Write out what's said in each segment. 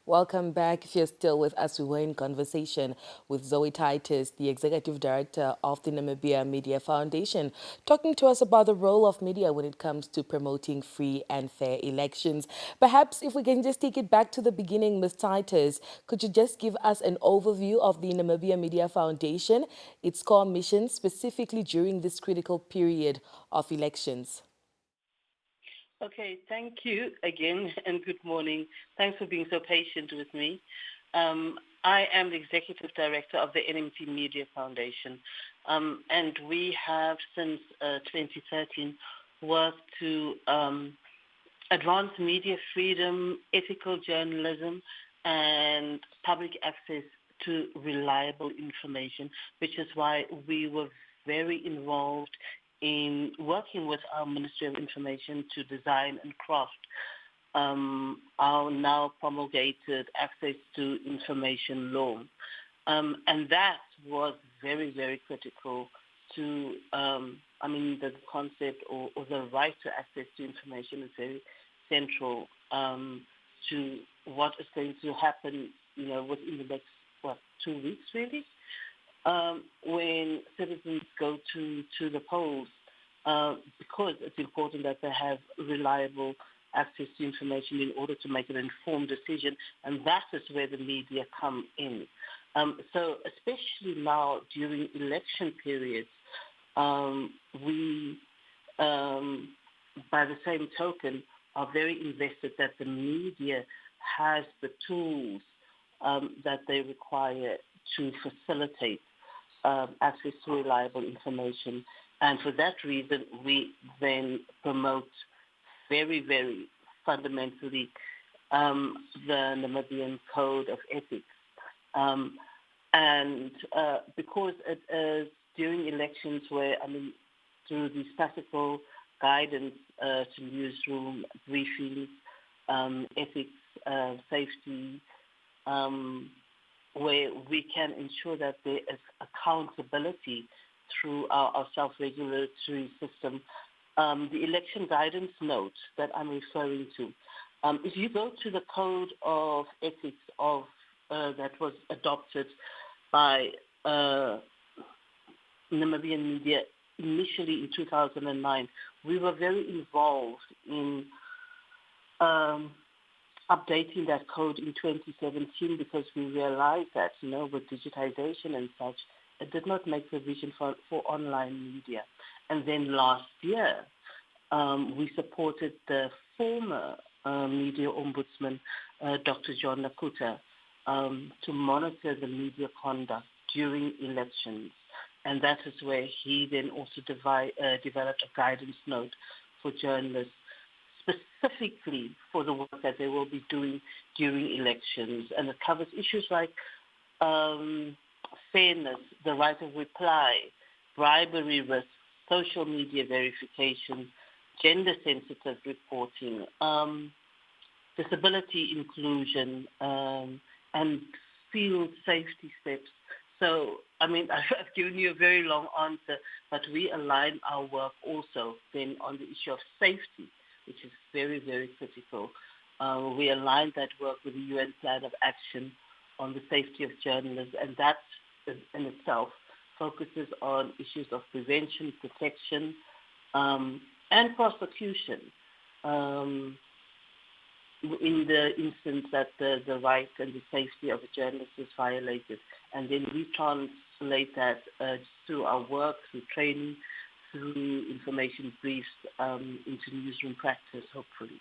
Welcome back. If you're still with us, we were in conversation with Zoe Titus, the Executive Director of the Namibia Media Foundation, talking to us about the role of media when it comes to promoting free and fair elections. Perhaps if we can just take it back to the beginning, Ms. Titus, could you just give us an overview of the Namibia Media Foundation, its core mission, specifically during this critical period of elections? Okay, thank you again and good morning. Thanks for being so patient with me. I am the Executive Director of the NMT Media Foundation, and we have since 2013 worked to advance media freedom, ethical journalism, and public access to reliable information, which is why we were very involved in working with our Ministry of Information to design and craft our now promulgated access to information law. And that was very, very critical to, the concept or the right to access to information is very central to what is going to happen, within the next, 2 weeks really, when citizens go to the polls, because it's important that they have reliable access to information in order to make an informed decision, and that is where the media come in. So especially now during election periods, we, by the same token, are very invested that the media has the tools that they require to facilitate access to reliable information. And for that reason, we then promote very, very fundamentally the Namibian Code of Ethics. And because it is during elections where, through these practical guidance to newsroom briefings, ethics, safety, where we can ensure that there is accountability through our self-regulatory system. The election guidance note that I'm referring to, if you go to the Code of Ethics that was adopted by Namibian Media initially in 2009, we were very involved in updating that code in 2017 because we realized that, with digitization and such, it did not make provision for online media. And then last year, we supported the former media ombudsman, Dr. John Nakuta, to monitor the media conduct during elections. And that is where he then also developed a guidance note for journalists specifically for the work that they will be doing during elections. And it covers issues like fairness, the right of reply, bribery risk, social media verification, gender-sensitive reporting, disability inclusion, and field safety steps. So, I've given you a very long answer, but we align our work also then on the issue of safety, which is very, very critical. We align that work with the UN Plan of Action on the safety of journalists, and that in itself focuses on issues of prevention, protection, and prosecution in the instance that the right and the safety of a journalist is violated. And then we translate that through our work, through training, through information briefs into newsroom practice, hopefully.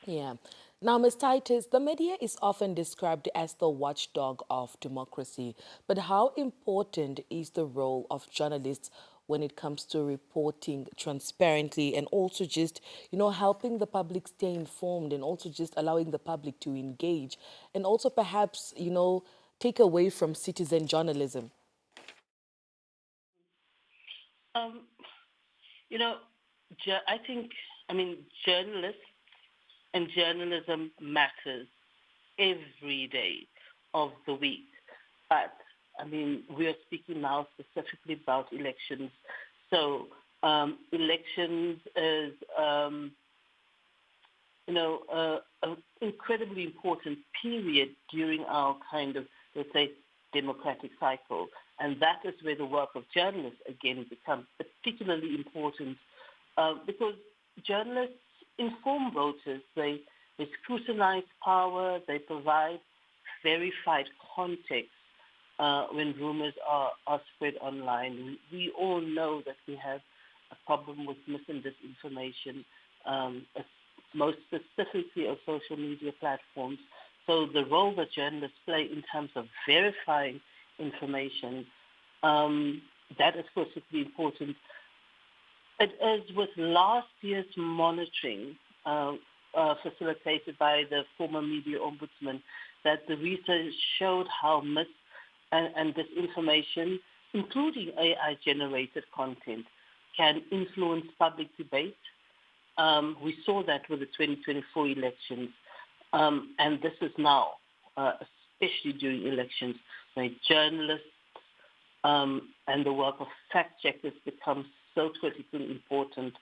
Yeah. Now, Ms. Titus, the media is often described as the watchdog of democracy. But how important is the role of journalists when it comes to reporting transparently and also just, helping the public stay informed and also just allowing the public to engage and also perhaps, take away from citizen journalism? Um, you know, I think, journalists and journalism matters every day of the week. But, we are speaking now specifically about elections. So elections is an incredibly important period during our kind of, let's say, democratic cycle. And that is where the work of journalists, again, becomes particularly important because journalists inform voters. They scrutinize power. They provide verified context when rumors are spread online. We all know that we have a problem with mis and disinformation, most specifically on social media platforms. So the role that journalists play in terms of verifying information, that is critically important. It is with last year's monitoring facilitated by the former media ombudsman that the research showed how mis and disinformation, including AI-generated content, can influence public debate. We saw that with the 2024 elections, and this is now, especially during elections, when journalists and the work of fact-checkers becomes so critically important.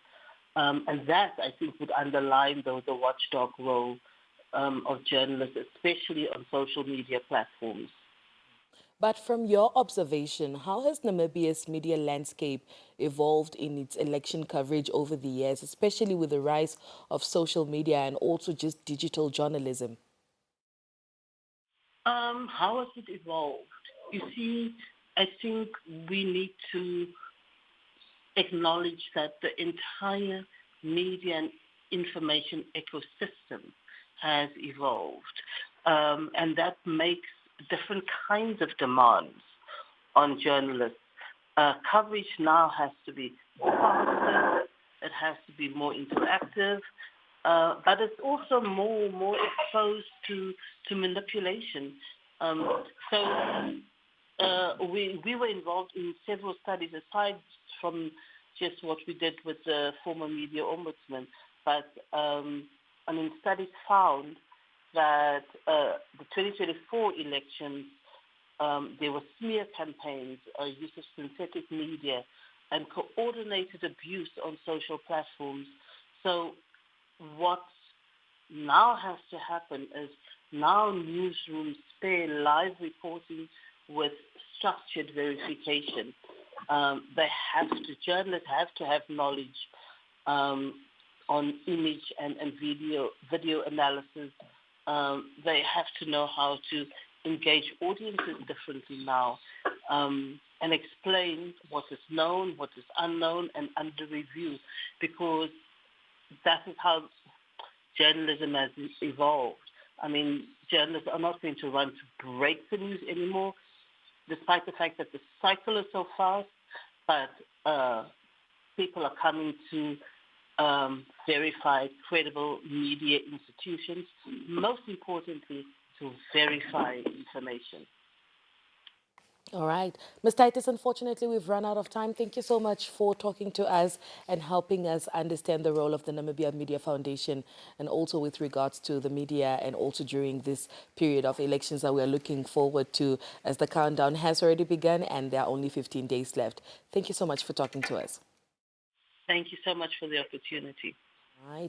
And that, I think, would underline, though, the watchdog role of journalists, especially on social media platforms. But from your observation, how has Namibia's media landscape evolved in its election coverage over the years, especially with the rise of social media and also just digital journalism? How has it evolved? You see, I think we need to acknowledge that the entire media and information ecosystem has evolved. And that makes different kinds of demands on journalists. Coverage now has to be faster, it has to be more interactive, but it's also more exposed to manipulation. We were involved in several studies aside from just what we did with the former media ombudsman. But studies found that the 2024 elections, there were smear campaigns, use of synthetic media, and coordinated abuse on social platforms. So what now has to happen is now newsrooms pair live reporting with structured verification. Journalists have to have knowledge on image and video analysis. They have to know how to engage audiences differently now and explain what is known, what is unknown, and under review, because that is how journalism has evolved. Journalists are not going to run to break the news anymore, despite the fact that the cycle is so fast, but people are coming to verify credible media institutions, most importantly, to verify information. All right. Ms. Titus, unfortunately, we've run out of time. Thank you so much for talking to us and helping us understand the role of the Namibia Media Foundation and also with regards to the media and also during this period of elections that we're looking forward to as the countdown has already begun and there are only 15 days left. Thank you so much for talking to us. Thank you so much for the opportunity. All right.